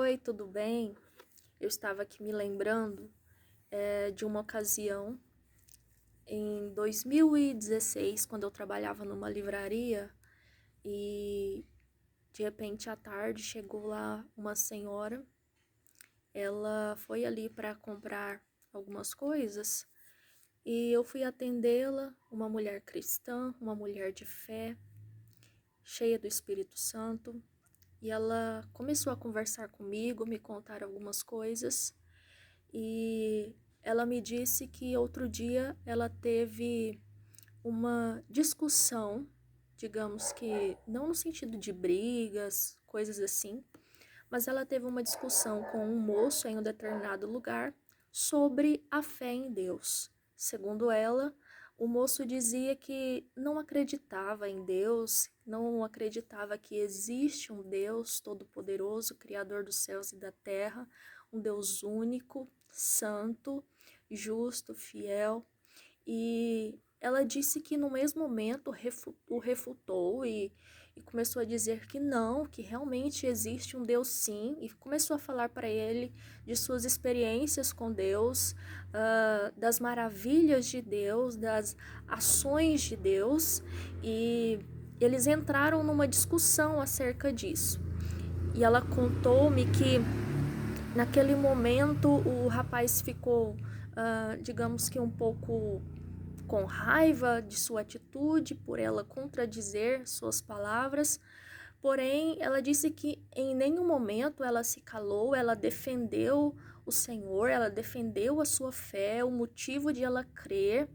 Oi, tudo bem? Eu estava aqui me lembrando de uma ocasião em 2016, quando eu trabalhava numa livraria e de repente à tarde chegou lá uma senhora. Ela foi ali para comprar algumas coisas e eu fui atendê-la, uma mulher cristã, uma mulher de fé, cheia do Espírito Santo. E ela começou a conversar comigo, me contar algumas coisas. E ela me disse que outro dia ela teve uma discussão, digamos que não no sentido de brigas, coisas assim, mas ela teve uma discussão com um moço em um determinado lugar sobre a fé em Deus. Segundo ela, o moço dizia que não acreditava em Deus, não acreditava que existe um Deus todo-poderoso, Criador dos céus e da terra, um Deus único, santo, justo, fiel. E ela disse que no mesmo momento o refutou e começou a dizer que não, que realmente existe um Deus sim, e começou a falar para ele de suas experiências com Deus, das maravilhas de Deus, das ações de Deus, e eles entraram numa discussão acerca disso. E ela contou-me que naquele momento o rapaz ficou, digamos que um pouco com raiva de sua atitude por ela contradizer suas palavras. Porém, ela disse que em nenhum momento ela se calou, ela defendeu o Senhor, ela defendeu a sua fé, o motivo de ela crer.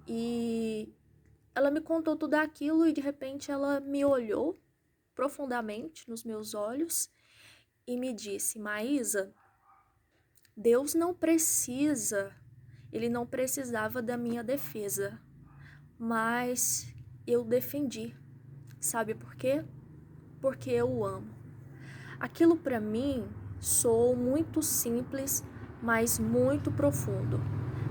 E ela me contou tudo aquilo e de repente ela me olhou profundamente nos meus olhos e me disse: Maísa, Deus não precisa, ele não precisava da minha defesa, mas eu defendi. Sabe por quê? Porque eu o amo. Aquilo para mim soou muito simples, mas muito profundo.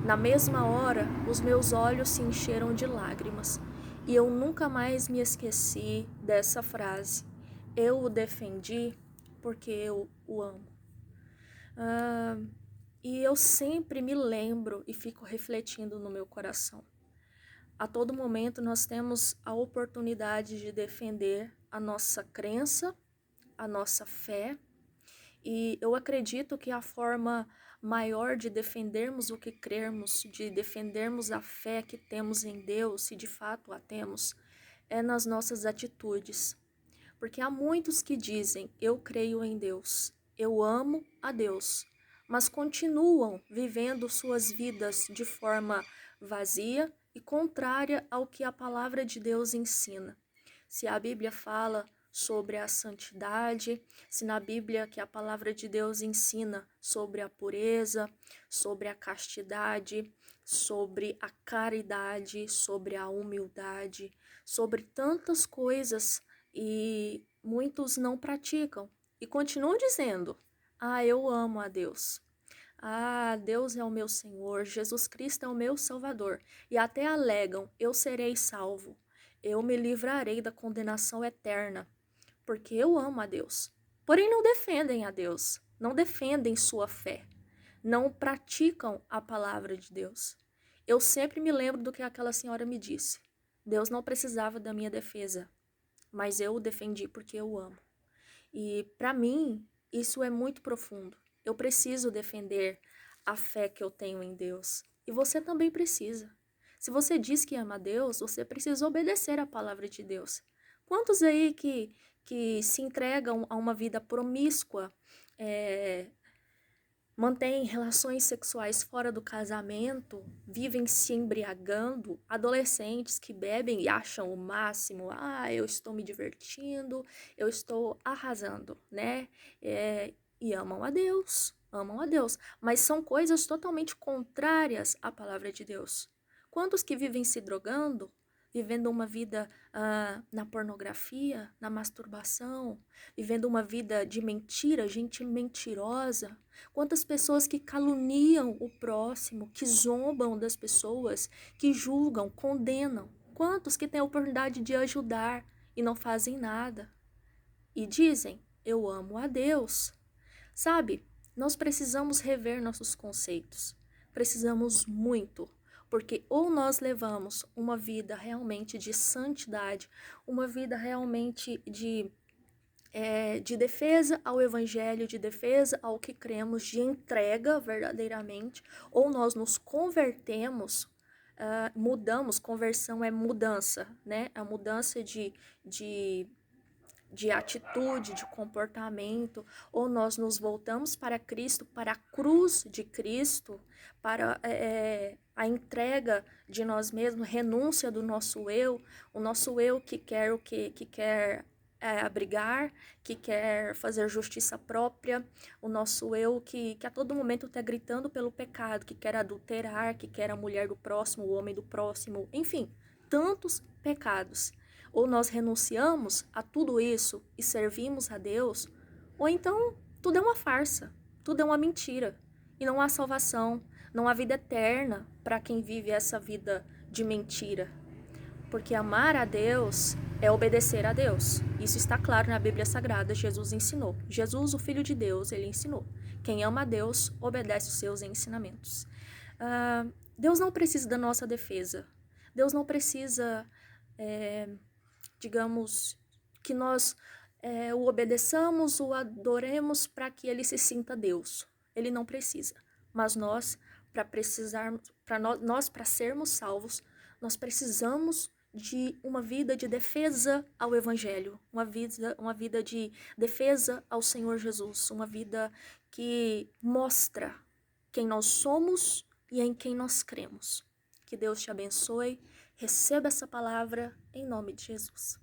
Na mesma hora, os meus olhos se encheram de lágrimas e eu nunca mais me esqueci dessa frase. Eu o defendi porque eu o amo. E eu sempre me lembro e fico refletindo no meu coração. A todo momento nós temos a oportunidade de defender a nossa crença, a nossa fé, e eu acredito que a forma maior de defendermos o que crermos, de defendermos a fé que temos em Deus, se de fato a temos, é nas nossas atitudes. Porque há muitos que dizem: eu creio em Deus, eu amo a Deus, mas continuam vivendo suas vidas de forma vazia e contrária ao que a palavra de Deus ensina. Se a Bíblia fala sobre a santidade, se na Bíblia que a palavra de Deus ensina sobre a pureza, sobre a castidade, sobre a caridade, sobre a humildade, sobre tantas coisas, e muitos não praticam e continuam dizendo: eu amo a Deus. Deus é o meu Senhor, Jesus Cristo é o meu Salvador. E até alegam: eu serei salvo, eu me livrarei da condenação eterna, porque eu amo a Deus. Porém, não defendem a Deus, não defendem sua fé, não praticam a palavra de Deus. Eu sempre me lembro do que aquela senhora me disse: Deus não precisava da minha defesa, mas eu o defendi porque eu amo. E para mim, isso é muito profundo. Eu preciso defender a fé que eu tenho em Deus. E você também precisa. Se você diz que ama a Deus, você precisa obedecer à palavra de Deus. Quantos aí que se entregam a uma vida promíscua, mantêm relações sexuais fora do casamento, vivem se embriagando, adolescentes que bebem e acham o máximo: eu estou me divertindo, eu estou arrasando, né? E amam a Deus, mas são coisas totalmente contrárias à palavra de Deus. Quantos que vivem se drogando, vivendo uma vida na pornografia, na masturbação, vivendo uma vida de mentira, gente mentirosa? Quantas pessoas que caluniam o próximo, que zombam das pessoas, que julgam, condenam? Quantos que têm a oportunidade de ajudar e não fazem nada? E dizem: eu amo a Deus. Sabe, nós precisamos rever nossos conceitos. Precisamos muito, porque ou nós levamos uma vida realmente de santidade, uma vida realmente de defesa ao evangelho, de defesa ao que cremos, de entrega verdadeiramente, ou nós nos convertemos, mudamos, conversão é mudança, né? A mudança de atitude, de comportamento, ou nós nos voltamos para Cristo, para a cruz de Cristo, para a entrega de nós mesmos, renúncia do nosso eu, o nosso eu que quer o quê? Que quer abrigar, que quer fazer justiça própria, o nosso eu que a todo momento está gritando pelo pecado, que quer adulterar, que quer a mulher do próximo, o homem do próximo, enfim, tantos pecados. Ou nós renunciamos a tudo isso e servimos a Deus, ou então tudo é uma farsa, tudo é uma mentira. E não há salvação, não há vida eterna para quem vive essa vida de mentira. Porque amar a Deus é obedecer a Deus. Isso está claro na Bíblia Sagrada, Jesus ensinou. Jesus, o Filho de Deus, ele ensinou. Quem ama a Deus, obedece os seus ensinamentos. Deus não precisa da nossa defesa. Deus não precisa, digamos, que nós o obedeçamos, o adoremos para que ele se sinta Deus. Ele não precisa. Mas nós, para sermos salvos, nós precisamos de uma vida de defesa ao Evangelho, uma vida de defesa ao Senhor Jesus, uma vida que mostra quem nós somos e em quem nós cremos. Que Deus te abençoe, receba essa palavra em nome de Jesus.